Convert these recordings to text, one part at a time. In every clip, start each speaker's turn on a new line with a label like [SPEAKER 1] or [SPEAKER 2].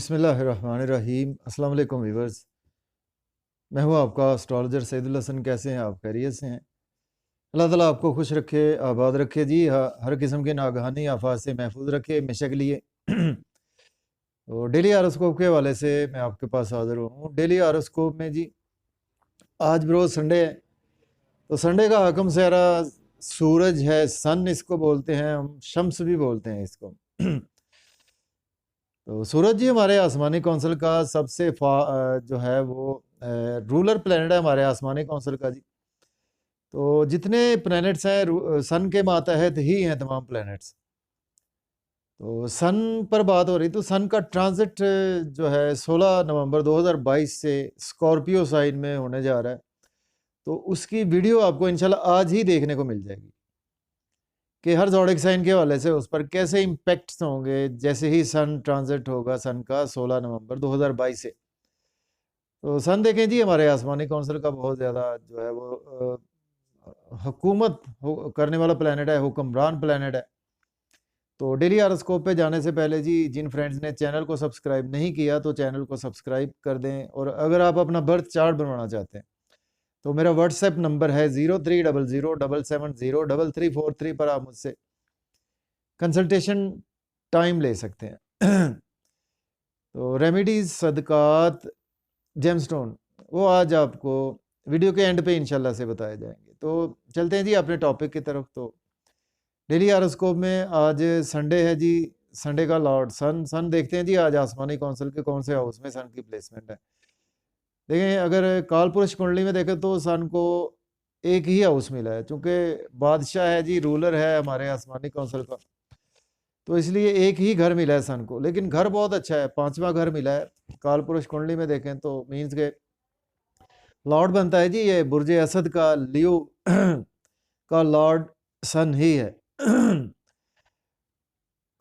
[SPEAKER 1] बिस्मिल्लाहिर्रहमानिर्रहीम। अस्सलाम वालेकुम व्यूअर्स, मैं हूँ आपका एस्ट्रोलॉजर सैदुल हसन। कैसे हैं आप? खैरियत से हैं? अल्लाह ताला आपको खुश रखे, आबाद रखे जी। हर किस्म के नागहानी आफात से महफूज रखे हमेशा के लिए। तो डेली हारोस्कोप के हवाले से मैं आपके पास हाजिर हूँ। डेली हारोस्कोप में जी आज बरोज़ संडे है, तो संडे का हकम सहरा सूरज है, सन इसको बोलते हैं, हम शम्स भी बोलते हैं इसको। तो सूरज जी हमारे आसमानी कौंसिल का सबसे जो है वो रूलर प्लेनेट है हमारे आसमानी कौंसिल का जी। तो जितने प्लैनेट्स हैं सन के मातहत ही हैं तमाम प्लैनेट्स। तो सन पर बात हो रही, तो सन का ट्रांजिट जो है 16 नवंबर 2022 से स्कॉर्पियो साइन में होने जा रहा है। तो उसकी वीडियो आपको इंशाल्लाह आज ही देखने को मिल जाएगी कि हर ज़ोडिक साइन के हवाले से उस पर कैसे इम्पैक्ट्स होंगे जैसे ही सन ट्रांजिट होगा सन का 16 नवंबर 2022 से। तो सन देखें जी हमारे आसमानी कौंसिल का बहुत ज़्यादा जो है वो हुकूमत करने वाला प्लैनेट है, हुक्मरान प्लैनेट है। तो डेली हारोस्कोप पे जाने से पहले जी जिन फ्रेंड्स ने चैनल को सब्सक्राइब नहीं किया तो चैनल को सब्सक्राइब कर दें। और अगर आप अपना बर्थ चार्ट बनवाना चाहते हैं तो मेरा व्हाट्सएप नंबर है 030077034343 पर आप मुझसे कंसल्टेशन टाइम ले सकते हैं। तो रेमेडीज, सदकात, जेमस्टोन वो आज आपको वीडियो के एंड पे इंशाल्लाह से बताए जाएंगे। तो चलते हैं जी अपने टॉपिक की तरफ। तो डेली हारोस्कोप में आज संडे है जी। संडे का लॉर्ड सन देखते हैं जी आज आसमानी कौंसिल के कौन से हाउस में सन की प्लेसमेंट है। देखें अगर काल पुरुष कुंडली में देखें तो सन को एक ही हाउस मिला है, चूंकि बादशाह है जी, रूलर है हमारे आसमानी कौंसिल का, तो इसलिए एक ही घर मिला है सन को। लेकिन घर बहुत अच्छा है, 5वां घर मिला है। काल पुरुष कुंडली में देखें तो मीन्स के लॉर्ड बनता है जी ये बुर्ज असद का, लियो का लॉर्ड सन ही है।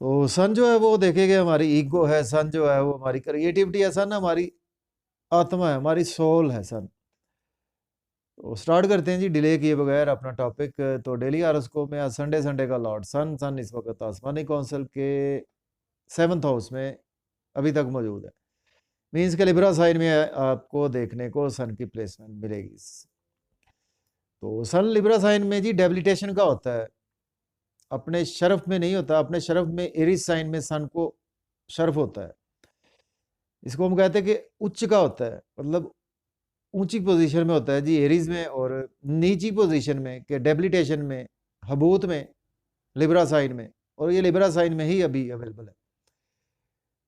[SPEAKER 1] तो सन जो है वो देखेंगे हमारी ईगो है, सन जो है वो हमारी क्रिएटिविटी है, सन हमारी आत्मा है, हमारी सोल है सन। तो स्टार्ट करते हैं जी डिले किए बगैर अपना टॉपिक। तो डेली हारोस्कोप में आज संडे का लॉर्ड सन इस वक्त आसमानी कौंसिल के 7th हाउस में अभी तक मौजूद है। मीन्स के लिब्रा साइन में आपको देखने को सन की प्लेसमेंट मिलेगी। तो सन लिब्रा साइन में जी डेबिलिटेशन का होता है, अपने शर्फ में नहीं होता। अपने शर्फ में एरिस साइन में सन को शर्फ होता है। इसको हम कहते हैं कि उच्च का होता है, मतलब ऊंची पोजीशन में होता है जी एरीज में, और नीची पोजीशन में कि डेबिलिटेशन में, हबूत में, लिब्रा साइन में। और ये लिब्रा साइन में ही अभी अवेलेबल है।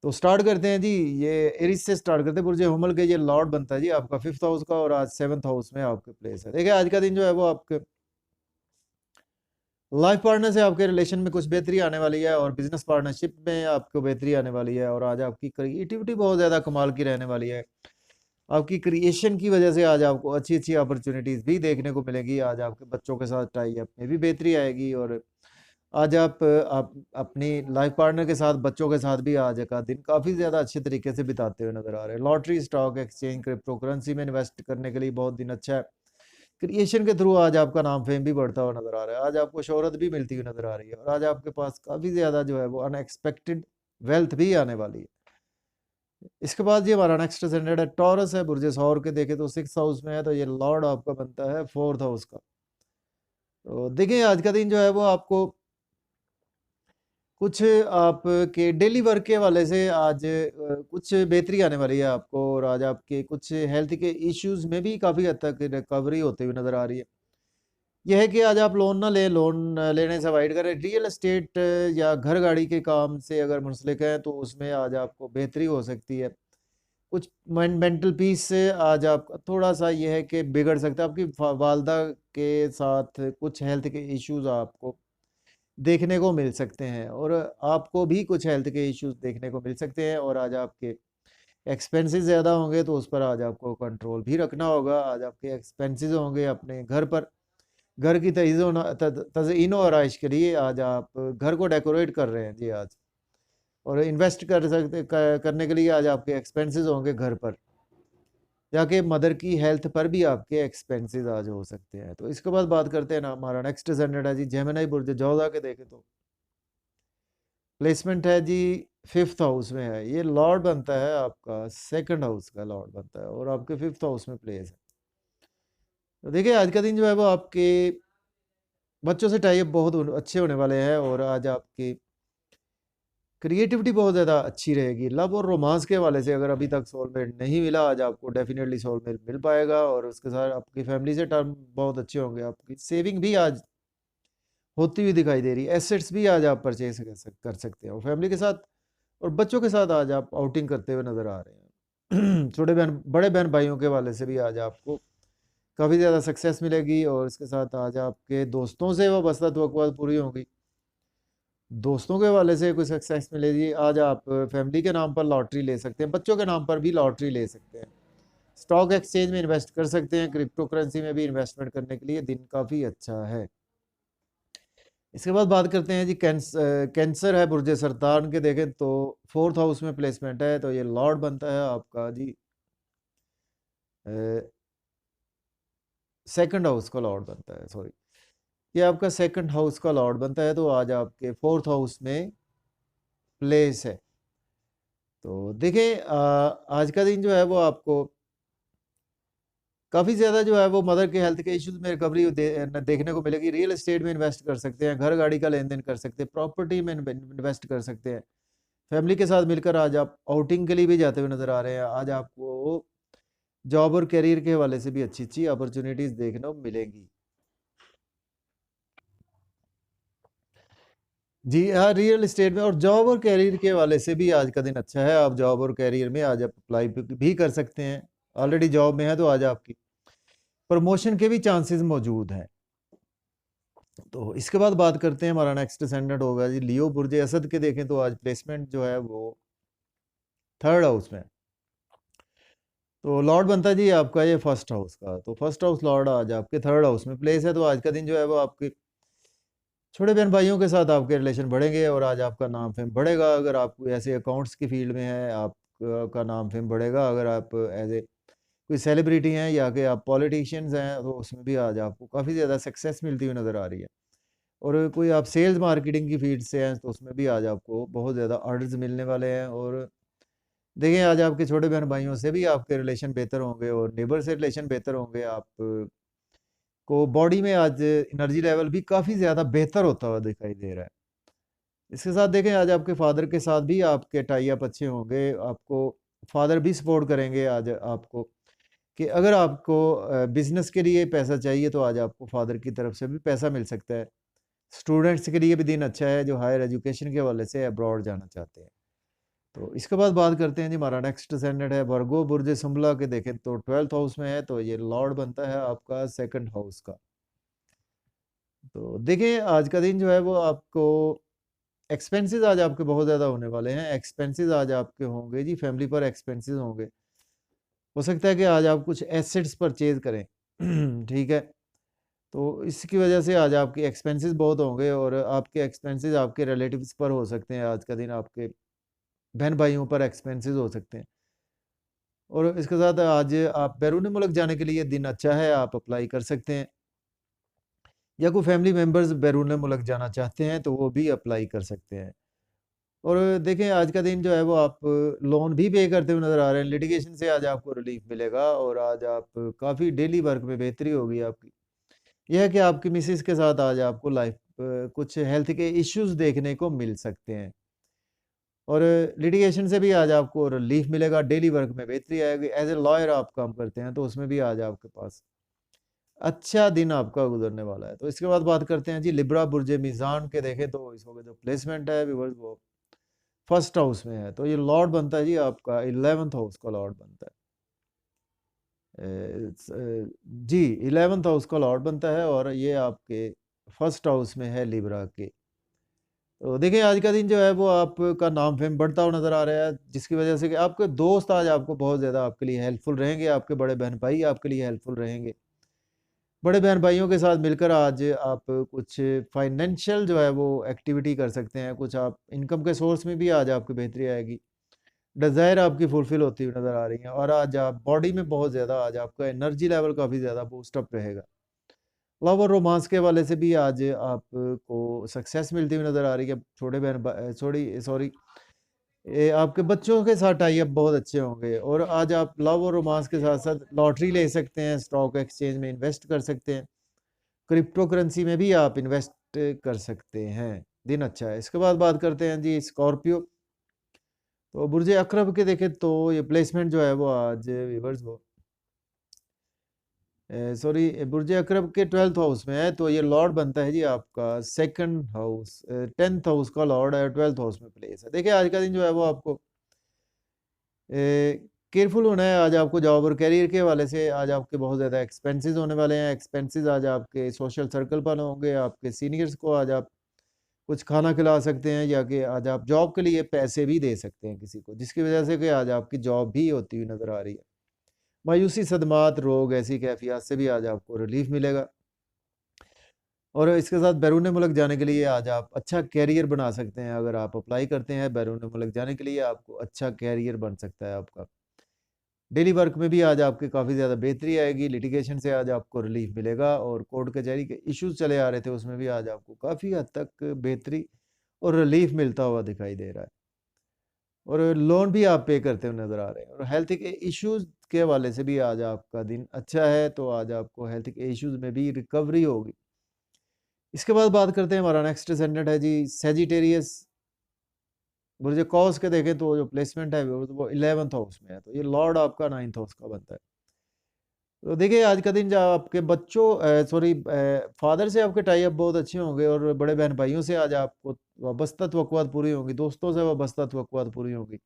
[SPEAKER 1] तो स्टार्ट करते हैं जी, ये एरीज से स्टार्ट करते हैं। बुर्ज हुमल के ये लॉर्ड बनता है जी आपका 5th हाउस का, और आज 7th हाउस में आपके प्लेस है। देखिए आज का दिन जो है वो आपके लाइफ पार्टनर से आपके रिलेशन में कुछ बेहतरी आने वाली है, और बिजनेस पार्टनरशिप में आपको बेहतरी आने वाली है। और आज आपकी क्रिएटिविटी बहुत ज़्यादा कमाल की रहने वाली है। आपकी क्रिएशन की वजह से आज आपको अच्छी अच्छी अपॉर्चुनिटीज़ भी देखने को मिलेगी। आज आपके बच्चों के साथ टाई अप में भी बेहतरी आएगी, और आज आप अपनी लाइफ पार्टनर के साथ, बच्चों के साथ भी आज का दिन काफ़ी ज़्यादा अच्छे तरीके से बिताते हुए नज़र आ रहे हैं। Lottery, stock exchange, crypto currency में इन्वेस्ट करने के लिए बहुत दिन अच्छा है। क्रिएशन के थ्रू आज आपका नाम फेम भी बढ़ता हुआ नज़र आ रहा है। आज आपको शोहरत भी मिलती हुई नज़र आ रही है, और आज आपके पास काफ़ी ज़्यादा जो है वो अनएक्सपेक्टेड वेल्थ भी आने वाली है। इसके बाद ये हमारा नेक्स्ट ascendant है टॉरस है। बुर्ज सौर के देखे तो 6th हाउस में है, तो ये लॉर्ड आपका बनता है 4th हाउस का। तो देखिए आज का दिन जो है वो आपको कुछ आपके डेली वर्क के हवाले से आज कुछ बेहतरी आने वाली है आपको, और आज आपके कुछ हेल्थ के इश्यूज में भी काफ़ी हद तक रिकवरी होते हुए नज़र आ रही है। यह है कि आज आप लोन ना ले, लोन लेने से अवॉइड करें। रियल एस्टेट या घर गाड़ी के काम से अगर मुंसलिक हैं तो उसमें आज आपको बेहतरी हो सकती है। कुछ मेंटल पीस से आज आपका थोड़ा सा यह है कि बिगड़ सकता है। आपकी वालदा के साथ कुछ हेल्थ के इश्यूज आपको देखने को मिल सकते हैं, और आपको भी कुछ हेल्थ के इश्यूज देखने को मिल सकते हैं। और आज आपके एक्सपेंसेस ज़्यादा होंगे तो उस पर आज आपको कंट्रोल भी रखना होगा। आज आपके एक्सपेंसेस होंगे अपने घर पर, घर की तज़ीन और आराइश के लिए आज आप घर को डेकोरेट कर रहे हैं जी आज, और इन्वेस्ट करने के लिए आज आपके एक्सपेंसेस होंगे घर पर, जाके मदर की हेल्थ पर भी आपके एक्सपेंसेस आज हो सकते हैं। तो इसके बाद बात करते हैं ना, हमारा नेक्स्ट ascendant है जी जेमिनी बुर्ज जोधा के देखें तो प्लेसमेंट है जी 5th हाउस में है, ये लॉर्ड बनता है आपका, सेकंड हाउस का लॉर्ड बनता है और आपके 5th हाउस में प्लेस है। तो देखिए आज का दिन जो है वो आपके बच्चों से टाई अप बहुत अच्छे होने वाले हैं और आज आपकी क्रिएटिविटी बहुत ज़्यादा अच्छी रहेगी। लव और रोमांस के हवाले से अगर अभी तक सोलमेट नहीं मिला, आज आपको डेफिनेटली सोलमेट मिल पाएगा और उसके साथ आपकी फैमिली से टर्म बहुत अच्छे होंगे। आपकी सेविंग भी आज होती हुई दिखाई दे रही है, एसेट्स भी आज आप परचेज कर सकते हैं और फैमिली के साथ और बच्चों के साथ आज आप आउटिंग करते हुए नज़र आ रहे हैं। छोटे बहन बड़े बहन भाइयों के हवाले से भी आज आपको काफ़ी ज़्यादा सक्सेस मिलेगी और इसके साथ आज आपके दोस्तों से वाबस्ता तवक्कुआत पूरी होंगी। दोस्तों के हवाले से कोई सक्सेस मिलेगी। आज आप फैमिली के नाम पर लॉटरी ले सकते हैं, बच्चों के नाम पर भी लॉटरी ले सकते हैं। स्टॉक एक्सचेंज में इन्वेस्ट कर सकते हैं, क्रिप्टो करेंसी में भी इन्वेस्टमेंट करने के लिए दिन काफ़ी अच्छा है। इसके बाद बात करते हैं जी कैंसर है बुर्ज सरतान के, देखें तो 4th हाउस में प्लेसमेंट है, तो ये लॉर्ड बनता है आपका जी सेकंड हाउस का लॉर्ड बनता है, सॉरी, ये आपका सेकंड हाउस का लॉर्ड बनता है, तो आज आपके 4th हाउस में प्लेस है। तो देखिए आज का दिन जो है वो आपको काफ़ी ज़्यादा जो है वो मदर के हेल्थ के इश्यूज में रिकवरी देखने को मिलेगी। रियल एस्टेट में इन्वेस्ट कर सकते हैं, घर गाड़ी का लेन देन कर सकते हैं, प्रॉपर्टी में इन्वेस्ट कर सकते हैं। फैमिली के साथ मिलकर आज आप आउटिंग के लिए भी जाते हुए नज़र आ रहे हैं। आज आपको जॉब और करियर के हवाले से भी अच्छी अच्छी अपॉर्चुनिटीज़ देखने को मिलेंगी। जी हाँ, रियल एस्टेट में और जॉब और करियर के हवाले से भी आज का दिन अच्छा है। आप जॉब और करियर में आज आप अप्लाई भी कर सकते हैं। ऑलरेडी जॉब में है तो आज आपकी प्रमोशन के भी चांसेस मौजूद हैं। तो इसके बाद बात करते हैं, हमारा नेक्स्ट डिसेंडेंट होगा जी लियो बुर्ज असद के, देखें तो आज प्लेसमेंट जो है वो 3rd हाउस में, तो लॉर्ड बनता है जी आपका ये 1st हाउस का, तो 1st हाउस लॉर्ड आज आपके 3rd हाउस में प्लेस है। तो आज का दिन जो है वो आपके छोटे बहन भाइयों के साथ आपके रिलेशन बढ़ेंगे और आज आपका नाम फेम बढ़ेगा। अगर आप कोई ऐसे अकाउंट्स की फील्ड में है, आपका नाम फेम बढ़ेगा। अगर आप एज ए कोई सेलिब्रिटी हैं या कि आप पॉलिटिशियंस हैं, तो उसमें भी आज आपको काफ़ी ज़्यादा सक्सेस मिलती हुई नज़र आ रही है। और कोई आप सेल्स मार्केटिंग की फील्ड से हैं, तो उसमें भी आज आपको बहुत ज़्यादा ऑर्डर्स मिलने वाले हैं। और देखिए आज आपके छोटे बहन भाइयों से भी आपके रिलेशन बेहतर होंगे और नेबर से रिलेशन बेहतर होंगे। आप को बॉडी में आज एनर्जी लेवल भी काफ़ी ज़्यादा बेहतर होता हुआ दिखाई दे रहा है। इसके साथ देखें आज आपके फादर के साथ भी आपके टाई अप अच्छे होंगे। आपको फादर भी सपोर्ट करेंगे आज आपको, कि अगर आपको बिजनेस के लिए पैसा चाहिए तो आज आपको फादर की तरफ से भी पैसा मिल सकता है। स्टूडेंट्स के लिए भी दिन अच्छा है जो हायर एजुकेशन के हवाले से अब्रॉड जाना चाहते हैं। तो इसके बाद बात करते हैं जी, हमारा नेक्स्ट डिसेंडेंट है वर्गो बुर्ज सुम्बला के, देखें तो 12th हाउस में है, तो ये लॉर्ड बनता है आपका 2nd हाउस का। तो देखिए आज का दिन जो है वो आपको एक्सपेंसेस आज आपके बहुत ज़्यादा होने वाले हैं। एक्सपेंसेस आज आपके होंगे जी, फैमिली पर एक्सपेंसेस होंगे। हो सकता है कि आज आप कुछ एसेट्स परचेज करें। ठीक है, तो इसकी वजह से आज आपके एक्सपेंसेस बहुत होंगे और आपके एक्सपेंसेस आपके रिलेटिव्स पर हो सकते हैं। आज का दिन आपके बहन भाइयों पर एक्सपेंसेस हो सकते हैं। और इसके साथ आज आप बैरून मुल्क जाने के लिए दिन अच्छा है, आप अप्लाई कर सकते हैं, या कोई फैमिली मेम्बर्स बैरून मुल्क जाना चाहते हैं तो वो भी अप्लाई कर सकते हैं। और देखें आज का दिन जो है वो आप लोन भी पे करते हुए नज़र आ रहे हैं। लिटिगेशन से आज आपको रिलीफ मिलेगा और आज आप काफ़ी डेली वर्क में बेहतरी होगी आपकी। यह है कि आपकी मिसेस के साथ आज आपको लाइफ कुछ हेल्थ के इश्यूज देखने को मिल सकते हैं और लिटिगेशन से भी आज आपको रिलीफ मिलेगा, डेली वर्क में बेहतरी आएगी। एज ए लॉयर आप काम करते हैं तो उसमें भी आज आपके पास अच्छा दिन आपका गुजरने वाला है। तो इसके बाद बात करते हैं जी लिब्रा बुर्ज मीज़ान के, देखें तो इसको जो प्लेसमेंट है व्यूअर्स वो 1st हाउस में है, तो ये लॉर्ड बनता है जी आपका 11th हाउस का लॉर्ड बनता है। जी 11th हाउस का लॉर्ड बनता है और ये आपके 1st हाउस में है लिब्रा के। तो देखिए आज का दिन जो है वो आपका नाम फेम बढ़ता हुआ नज़र आ रहा है, जिसकी वजह से कि आपके दोस्त आज आपको बहुत ज़्यादा आपके लिए हेल्पफुल रहेंगे। आपके बड़े बहन भाई आपके लिए हेल्पफुल रहेंगे। बड़े बहन भाइयों के साथ मिलकर आज आप कुछ फाइनेंशियल जो है वो एक्टिविटी कर सकते हैं। कुछ आप इनकम के सोर्स में भी आज आपकी बेहतरी आएगी। डिज़ायर आपकी फुलफ़िल होती हुई नज़र आ रही हैं और आज आप बॉडी में बहुत ज़्यादा आज आपका एनर्जी लेवल काफ़ी ज़्यादा बूस्ट अप रहेगा। लव और रोमांस के हवाले से भी आज आपको सक्सेस मिलती हुई नज़र आ रही है। छोटे बहन छोटी सॉरी आपके बच्चों के साथ टाई अप बहुत अच्छे होंगे और आज आप लव और रोमांस के साथ-साथ लॉटरी ले सकते हैं, स्टॉक एक्सचेंज में इन्वेस्ट कर सकते हैं, क्रिप्टो करेंसी में भी आप इन्वेस्ट कर सकते हैं। दिन अच्छा है। इसके बाद बात करते हैं जी स्कॉर्पियो। तो बुर्ज अक़रब के देखें तो ये प्लेसमेंट जो है वो आज व्यूअर्स वो सॉरी बुर्ज अक़रब के 12th हाउस में है, तो ये लॉर्ड बनता है जी आपका 2nd हाउस 10th हाउस का लॉर्ड है, 12th हाउस में प्लेस है। देखिए आज का दिन जो है वो आपको केयरफुल होना है। आज आपको जॉब और करियर के हवाले से आज आपके बहुत ज़्यादा एक्सपेंसेस होने वाले हैं। एक्सपेंसेस आज आपके सोशल सर्कल पर होंगे, आपके सीनियर्स को आज आप कुछ खाना खिला सकते हैं या कि आज आप जॉब के लिए पैसे भी दे सकते हैं किसी को, जिसकी वजह से कि आज आपकी जॉब भी होती हुई नज़र आ रही है। मायूसी, सदमात, रोग, ऐसी कैफियत से भी आज आपको रिलीफ मिलेगा और इसके साथ बैरून मुल्क जाने के लिए आज आप अच्छा कैरियर बना सकते हैं। अगर आप अप्लाई करते हैं बैरून मुल्क जाने के लिए, आपको अच्छा कैरियर बन सकता है आपका। डेली वर्क में भी आज आपकी काफ़ी ज़्यादा बेहतरी आएगी, लिटिगेशन से आज आपको रिलीफ मिलेगा और कोर्ट कचहरी के इश्यूज़ चले आ रहे थे, उसमें भी आज आपको काफ़ी हद तक बेहतरी और रिलीफ मिलता हुआ दिखाई दे रहा है। और लोन भी आप पे करते हुए नज़र आ रहे हैं और हेल्थ के इश्यूज़ के हवाले से भी आज आपका दिन अच्छा है, तो आज आपको हेल्थ के इश्यूज़ में भी रिकवरी होगी। इसके बाद बात करते हैं, हमारा नेक्स्ट असेंडेंट है जी सैजिटेरियस। बुर्ज कॉस के देखें तो जो प्लेसमेंट है वो 11th हाउस में है, तो ये लॉर्ड आपका 9th हाउस का बनता है। तो देखिए आज का दिन जो आपके बच्चों सॉरी फादर से आपके टाई अप बहुत अच्छे होंगे और बड़े बहन भाइयों से आज आपको वाबस्ता तवक्कुआत पूरी होंगी, दोस्तों से वाबस्ता तवक्कुआत पूरी होंगी।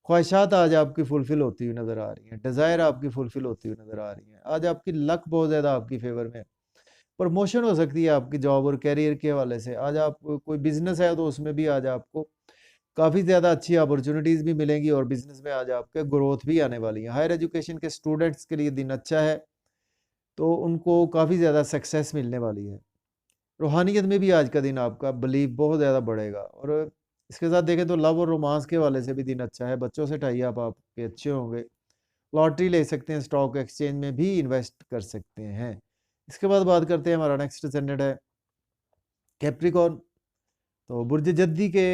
[SPEAKER 1] ख्वाहिशात आज आपकी फुलफ़िल होती हुई नज़र आ रही हैं, डिज़ायर आपकी फुलफ़िल होती हुई नज़र आ रही हैं। आज आपकी लक बहुत ज़्यादा आपकी फ़ेवर में है। प्रमोशन हो सकती है आपकी जॉब और करियर के हवाले से। आज आप कोई बिज़नेस है तो उसमें भी आज आपको काफ़ी ज़्यादा अच्छी अपॉर्च्युनिटीज़ भी मिलेंगी और बिज़नेस में आज आपके ग्रोथ भी आने वाली है। हायर एजुकेशन के स्टूडेंट्स के लिए दिन अच्छा है, तो उनको काफ़ी ज़्यादा सक्सेस मिलने वाली है। रूहानियत में भी आज का दिन आपका बिलीव बहुत ज़्यादा बढ़ेगा और इसके साथ देखें तो लव और रोमांस के हवाले से भी दिन अच्छा है। बच्चों से टाई अप आपके अच्छे होंगे। लॉटरी ले सकते हैं, स्टॉक एक्सचेंज में भी इन्वेस्ट कर सकते हैं। इसके बाद बात करते हैं, हमारा नेक्स्ट असेंडेंट है कैप्रिकॉर्न। तो बुर्ज जद्दी के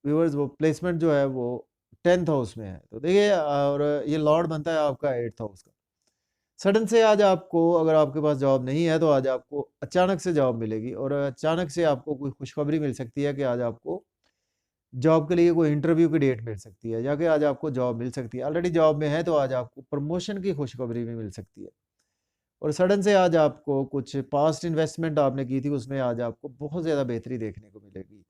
[SPEAKER 1] व्यूअर्स वो प्लेसमेंट जो है वो 10th हाउस में है। तो देखिए और ये लॉर्ड बनता है आपका 8th हाउस का। सडन से आज आपको अगर आपके पास जॉब नहीं है तो आज आपको अचानक से जॉब मिलेगी और अचानक से आपको कोई खुशखबरी मिल सकती है कि आज आपको जॉब के लिए कोई इंटरव्यू की डेट मिल सकती है या कि आज आपको जॉब मिल सकती है। ऑलरेडी जॉब में है तो आज आपको प्रमोशन की खुशखबरी भी मिल सकती है और सडन से आज आपको कुछ पास्ट इन्वेस्टमेंट आपने की थी उसमें आज आपको बहुत ज़्यादा बेहतरी देखने को मिलेगी।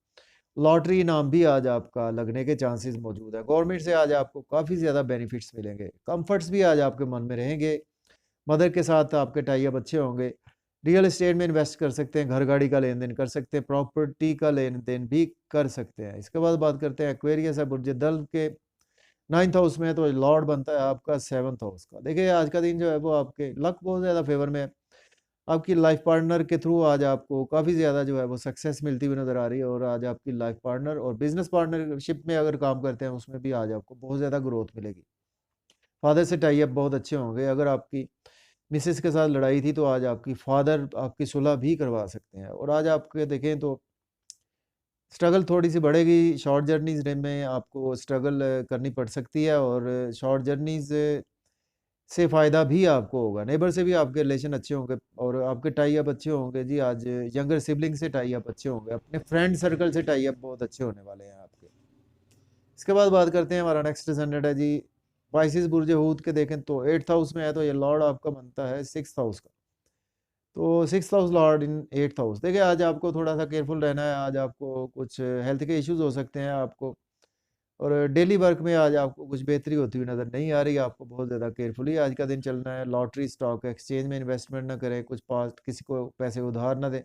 [SPEAKER 1] लॉटरी इनाम भी आज आपका लगने के चांसेस मौजूद है। गवर्नमेंट से आज आपको काफ़ी ज़्यादा बेनिफिट्स मिलेंगे। कंफर्ट्स भी आज आपके मन में रहेंगे। मदर के साथ आपके टाई अप अच्छे होंगे। रियल एस्टेट में इन्वेस्ट कर सकते हैं, घर गाड़ी का लेन-देन कर सकते हैं, प्रॉपर्टी का लेन-देन भी कर सकते हैं। इसके बाद बात करते हैं एक्वेरियस है बुर्ज दल के 9th हाउस में है, तो लॉर्ड बनता है आपका 7th हाउस का। देखिए आज का दिन जो है वो आपके लक बहुत ज़्यादा फ़ेवर में है। आपकी लाइफ पार्टनर के थ्रू आज आपको काफ़ी ज़्यादा जो है वो सक्सेस मिलती हुई नज़र आ रही है और आज आपकी लाइफ पार्टनर और बिज़नेस पार्टनरशिप में अगर काम करते हैं उसमें भी आज आपको बहुत ज़्यादा ग्रोथ मिलेगी। फादर से टाई अप बहुत अच्छे होंगे। अगर आपकी मिसेज़ के साथ लड़ाई थी तो आज आपकी फादर आपकी सुलह भी करवा सकते हैं और आज आपके देखें तो स्ट्रगल थोड़ी-सी बढ़ेगी। शॉर्ट जर्नीज़ में आपको स्ट्रगल करनी पड़ सकती है और शॉर्ट जर्नीज़ से फ़ायदा भी आपको होगा। नेबर से भी आपके रिलेशन अच्छे होंगे और आपके टाई अप अच्छे होंगे जी। आज यंगर सिबलिंग से टाई अप अच्छे होंगे। अपने फ्रेंड सर्कल से टाई अप बहुत अच्छे होने वाले हैं आपके। इसके बाद बात करते हैं, हमारा नेक्स्ट असेंडेंट है जी पाइसेस बुर्ज हूत के देखें तो 8th हाउस में है, तो ये लॉर्ड आपका बनता है 6th हाउस का। तो 6th हाउस लॉर्ड इन 8th हाउस। देखिए आज आपको थोड़ा-सा केयरफुल रहना है। आज आपको कुछ हेल्थ के इश्यूज़ हो सकते हैं आपको और डेली वर्क में आज आपको कुछ बेहतरी होती हुई नज़र नहीं आ रही। आपको बहुत ज़्यादा केयरफुली आज का दिन चलना है। लॉटरी, स्टॉक एक्सचेंज में इन्वेस्टमेंट ना करें, कुछ पास किसी को पैसे उधार ना दें।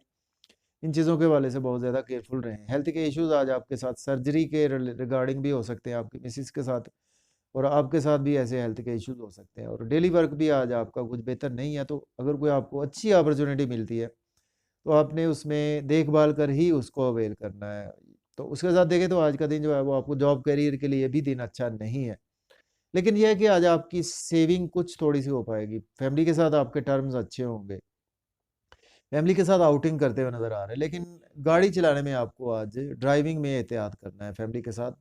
[SPEAKER 1] इन चीज़ों के हवाले से बहुत ज़्यादा केयरफुल रहें। हेल्थ के इश्यूज़ आज आपके साथ सर्जरी के रिगार्डिंग भी हो सकते हैं आपकी मिसेज़ के साथ और आपके साथ भी ऐसे हेल्थ के इश्यूज़ हो सकते हैं और डेली वर्क भी आज आपका कुछ बेहतर नहीं है। तो अगर कोई आपको अच्छी अपॉर्च्युनिटी मिलती है, तो आपने उसमें देखभाल कर ही उसको अवेल करना है। तो उसके साथ देखें तो आज का दिन जो है वो आपको जॉब करियर के लिए भी दिन अच्छा नहीं है। लेकिन ये है कि आज आपकी सेविंग कुछ थोड़ी-सी हो पाएगी। फैमिली के साथ आपके टर्म्स अच्छे होंगे। फैमिली के साथ आउटिंग करते हुए नज़र आ रहे हैं, लेकिन गाड़ी चलाने में आपको आज ड्राइविंग में एहतियात करना है फैमिली के साथ।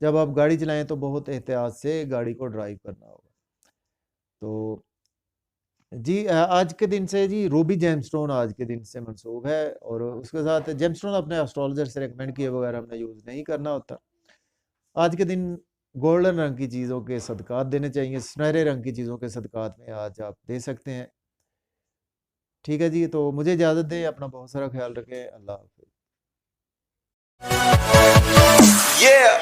[SPEAKER 1] जब आप गाड़ी चलाएँ तो बहुत एहतियात से गाड़ी को ड्राइव करना होगा। तो जी आज के दिन से जी रूबी जेमस्टोन आज के दिन से मंसूब है और उसके साथ जेमस्टोन अपने एस्ट्रोलॉजर से रिकमेंड किए बगैर हमने यूज़ नहीं करना होता। आज के दिन गोल्डन रंग की चीज़ों के सदक़ात देने चाहिए, सुनहरे रंग की चीज़ों के सदक़ात में आज आप दे सकते हैं। ठीक है जी, तो मुझे इजाज़त दें, अपना बहुत सारा ख़्याल रखें। अल्लाह हाफ़िज़।
[SPEAKER 2] Yeah.